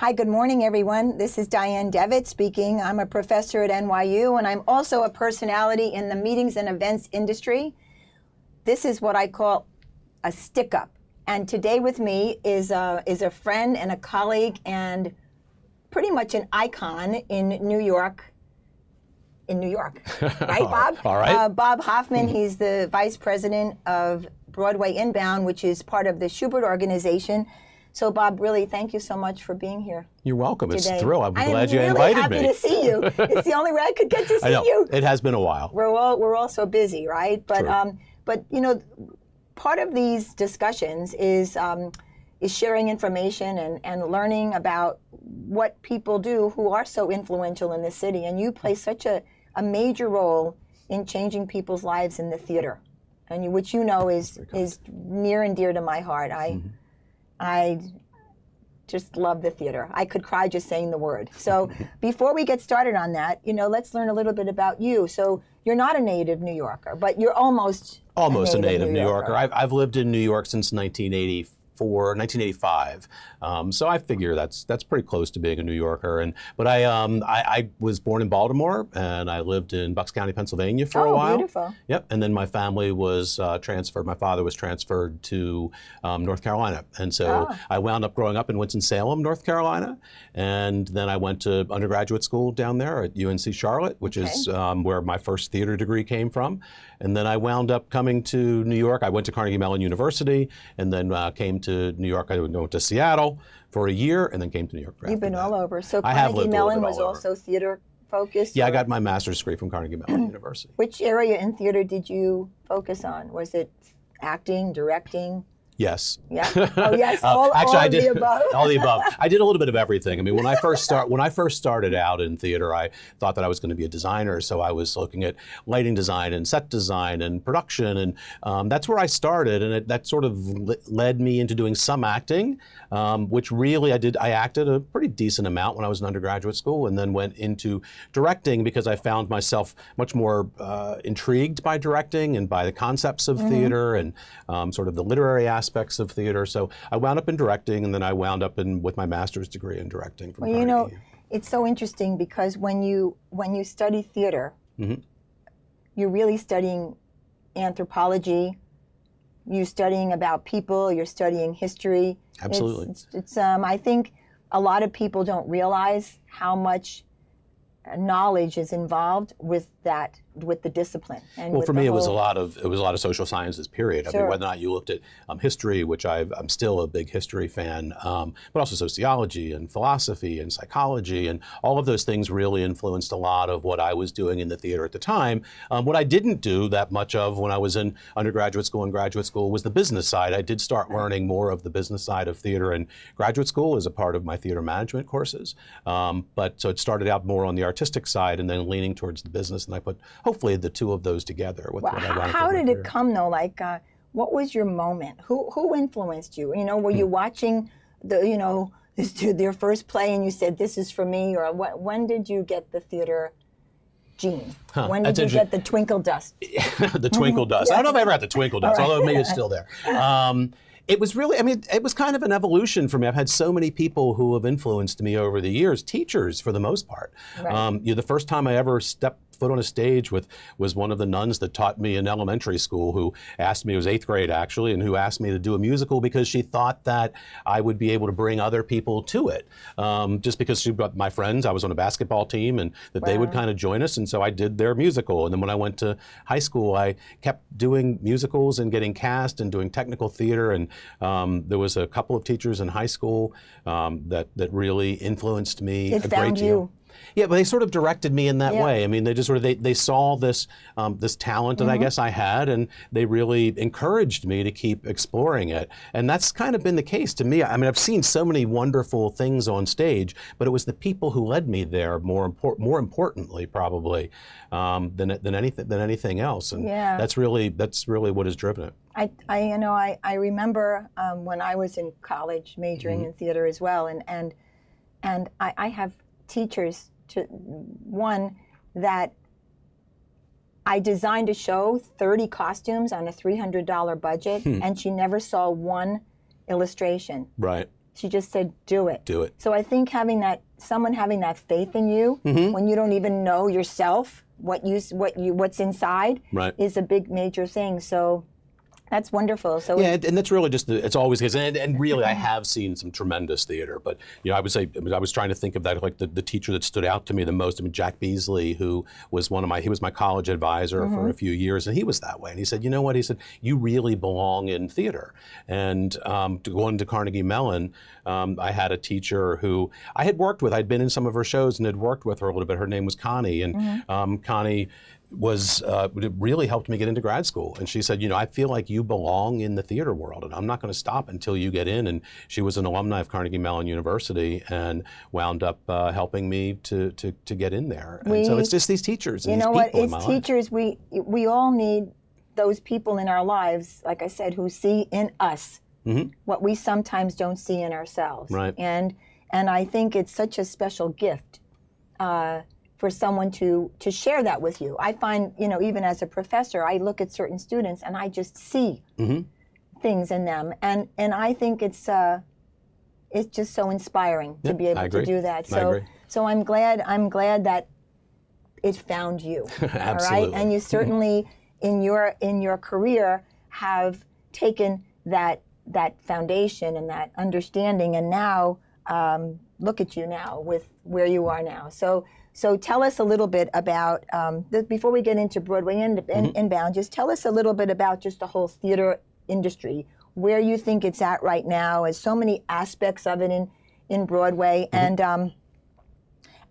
Hi, good morning, everyone. This is Dianne Devitt speaking. I'm a professor at NYU, and I'm also a personality in the meetings and events industry. This is what I call a stick-up. And today with me is a friend and a colleague and pretty much an icon in New York. Right, Bob? All right. Bob Hoffman, he's the vice president of Broadway Inbound, which is part of the Schubert Organization. So, Bob, really, thank you so much for being here. You're welcome. Today. It's a thrill. I'm glad you really invited me. happy to see you. It's the only way I could get to see I know. you. It has been a while. We're all so busy, right? But True. You know, part of these discussions is sharing information and learning about what people do who are so influential in the city. And you play such a major role in changing people's lives in the theater, and which you know is near and dear to my heart. I just love the theater. I could cry just saying the word. So before we get started on that, let's learn a little bit about you. So you're not a native New Yorker, but you're almost a native New Yorker. I've lived in New York since 1985. So I figure that's pretty close to being a New Yorker. But I was born in Baltimore, and I lived in Bucks County, Pennsylvania for a while. Oh, beautiful. Yep. And then my family was transferred. My father was transferred to North Carolina. And so I wound up growing up in Winston-Salem, North Carolina. And then I went to undergraduate school down there at UNC Charlotte, which is where my first theater degree came from. And then I wound up coming to New York. I went to Carnegie Mellon University, and then came to New York. I went to Seattle for a year, and then came to New York. You've been all over. So I have Carnegie Mellon was also theater focused? Yeah, I got my master's degree from Carnegie Mellon University. Which area in theater did you focus on? Was it acting, directing? Yes. Yeah. Oh, yes. All Actually, the above. All the above. I did a little bit of everything. I mean, when I first started out in theater, I thought that I was going to be a designer. So I was looking at lighting design and set design and production, and that's where I started. And that sort of led me into doing some acting, which really I acted a pretty decent amount when I was in undergraduate school, and then went into directing because I found myself much more intrigued by directing and by the concepts of theater and sort of the literary aspects of theater. So I wound up in directing, and then I wound up with my master's degree in directing from Carnegie. It's so interesting because when you study theater, you're really studying anthropology, you're studying about people, you're studying history. Absolutely. It's I think a lot of people don't realize how much knowledge is involved with the discipline. And well, for me, it was a lot of social sciences. Period. Sure. I mean, whether or not you looked at history, which I'm still a big history fan, but also sociology and philosophy and psychology, and all of those things really influenced a lot of what I was doing in the theater at the time. What I didn't do that much of when I was in undergraduate school and graduate school was the business side. I did start learning more of the business side of theater in graduate school as a part of my theater management courses. But so it started out more on the artistic side, and then leaning towards the business, and I put hopefully the two of those together. With what I wound up how with did it come though? Like, what was your moment? Who influenced you? Were you watching their first play and you said, "This is for me"? Or when did you get the theater gene? When did you get the twinkle dust? The twinkle dust. I don't know if I ever had the twinkle dust, although maybe it's still there. It was really, it was kind of an evolution for me. I've had so many people who have influenced me over the years, teachers for the most part. Right. The first time I ever stepped foot on a stage was one of the nuns that taught me in elementary school, who asked me, it was 8th grade actually, and who asked me to do a musical because she thought that I would be able to bring other people to it. Just because she brought my friends, I was on a basketball team, and that they would kind of join us, and so I did their musical. And then when I went to high school, I kept doing musicals and getting cast and doing technical theater, and there was a couple of teachers in high school that really influenced me a great deal. Yeah, but they sort of directed me in that way. I mean, they just sort of they saw this talent that I guess I had, and they really encouraged me to keep exploring it. And that's kind of been the case to me. I mean, I've seen so many wonderful things on stage, but it was the people who led me there more importantly probably than anything else. And that's really what has driven it. I remember when I was in college majoring in theater as well, and I have teachers that I designed a show, 30 costumes on a $300 budget, and she never saw one illustration. Right. She just said, do it. Do it. So I think someone having that faith in you when you don't even know yourself what's inside Right. is a big major thing. So that's wonderful. So yeah, and that's really just it's always and really I have seen some tremendous theater, but I would say I was trying to think of that like the teacher that stood out to me the most. I mean, Jack Beasley, who was he was my college advisor for a few years, and he was that way. And he said, you know what? He said, you really belong in theater. And to go into Carnegie Mellon, I had a teacher who I had worked with. I'd been in some of her shows and had worked with her a little bit. Her name was Connie, and Connie was it really helped me get into grad school. And she said, I feel like you belong in the theater world, and I'm not going to stop until you get in. And she was an alumni of Carnegie Mellon University and wound up helping me to get in there. And so it's just these teachers and these people in my life. Teachers, we all need those people in our lives, like I said, who see in us what we sometimes don't see in ourselves. Right. And I think it's such a special gift for someone to share that with you. I find, even as a professor, I look at certain students and I just see things in them, and I think it's just so inspiring to be able to do that. So I'm glad that it found you. Absolutely. All right, and you certainly in your career have taken that foundation and that understanding, and now look at you now with where you are now. So tell us a little bit about, before we get into Broadway Inbound, just tell us a little bit about just the whole theater industry, where you think it's at right now. There's so many aspects of it in Broadway, and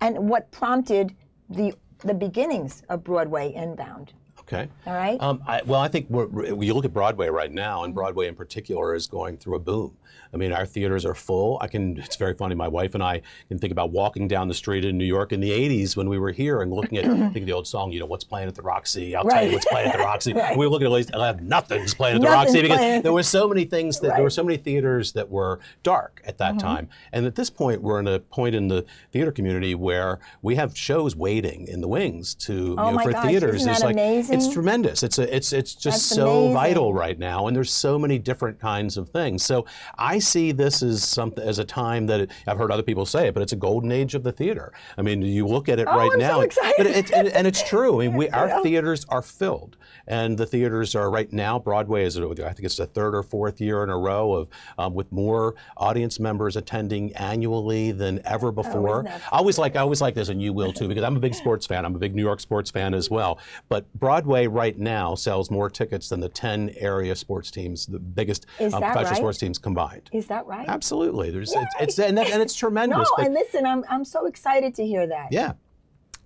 what prompted the beginnings of Broadway Inbound. Okay. All right. I think you look at Broadway right now, and Broadway in particular is going through a boom. I mean, our theaters are full. It's very funny. My wife and I can think about walking down the street in New York in the '80s when we were here and looking at the old song, what's playing at the Roxy. I'll tell you what's playing at the Roxy. Right. We were looking at nothing's playing at the Roxy because there were so many things there were so many theaters that were dark at that time. And at this point, we're in a point in the theater community where we have shows waiting in the wings for theaters. Isn't that amazing? It's tremendous. It's just That's so amazing. vital right now, and there's so many different kinds of things. So I see this as a time that I've heard other people say it, but it's a golden age of the theater. I mean, you look at it right I'm now, so excited. but and it's true. I mean, our theaters are filled, and the theaters are right now. Broadway is, I think it's the third or fourth year in a row of with more audience members attending annually than ever before. I always like this, and you will too, because I'm a big sports fan. I'm a big New York sports fan as well. But Broadway right now sells more tickets than the 10 area sports teams, the biggest professional sports teams combined. Is that right? Absolutely. It's tremendous. No, and listen, I'm so excited to hear that. Yeah.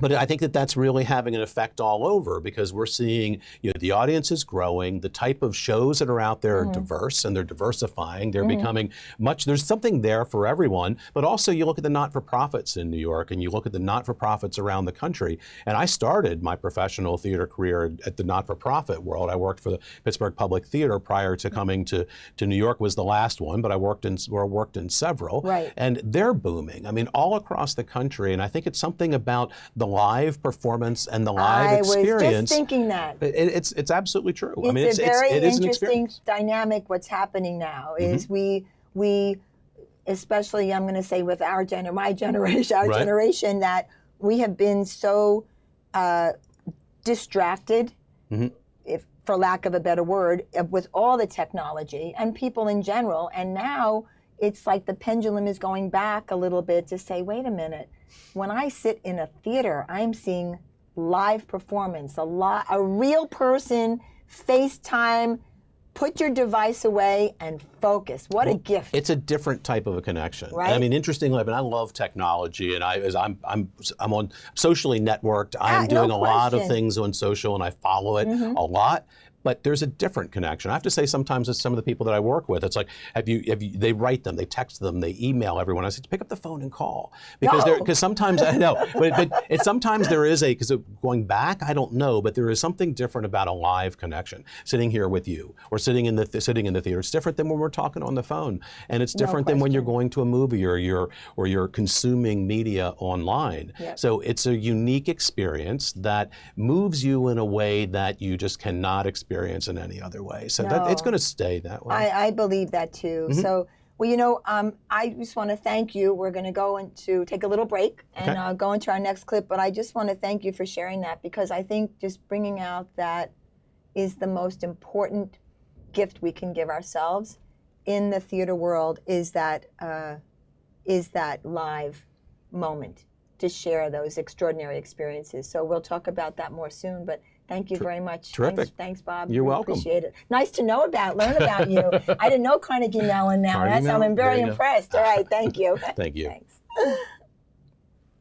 But I think that's really having an effect all over, because we're seeing the audience is growing, the type of shows that are out there are diverse, and they're diversifying. They're becoming there's something there for everyone. But also you look at the not-for-profits in New York, and you look at the not-for-profits around the country. And I started my professional theater career at the not-for-profit world. I worked for the Pittsburgh Public Theater prior to coming to New York, was the last one, but I worked in several. Right. And they're booming. I mean, all across the country. And I think it's something about the live performance and the live experience. I was just thinking that. It's absolutely true. It's a very interesting dynamic. What's happening now is we especially, I'm going to say with my generation, that we have been so distracted, if for lack of a better word, with all the technology and people in general. And now it's like the pendulum is going back a little bit to say, wait a minute. When I sit in a theater, I'm seeing live performance, a real person, FaceTime, put your device away and focus. What a gift. It's a different type of a connection. Right? I mean, interestingly, I love technology, and I'm on socially networked. I'm doing a lot of things on social, and I follow it a lot. But there's a different connection. I have to say, sometimes with some of the people that I work with, it's like, they write them, they text them, they email everyone. I say, pick up the phone and call. Because sometimes, I know, but sometimes there is because going back, I don't know, but there is something different about a live connection. Sitting here with you, or sitting in the theater. It's different than when we're talking on the phone. And it's different than when you're going to a movie or you're consuming media online. Yep. So it's a unique experience that moves you in a way that you just cannot experience in any other way. So it's going to stay that way. I believe that too. So Well, I just want to thank you. We're going to go into take a little break and go into our next clip. But I just want to thank you for sharing that, because I think just bringing out that is the most important gift we can give ourselves in the theater world, is that live moment to share those extraordinary experiences. So we'll talk about that more soon. But thank you very much. Terrific. Thanks, Bob. You're We welcome. Appreciate it. Nice to learn about you. I didn't know Carnegie Mellon now. Carnegie Mellon. I'm very There you go. impressed. All right, thank you. Thank you. Thanks.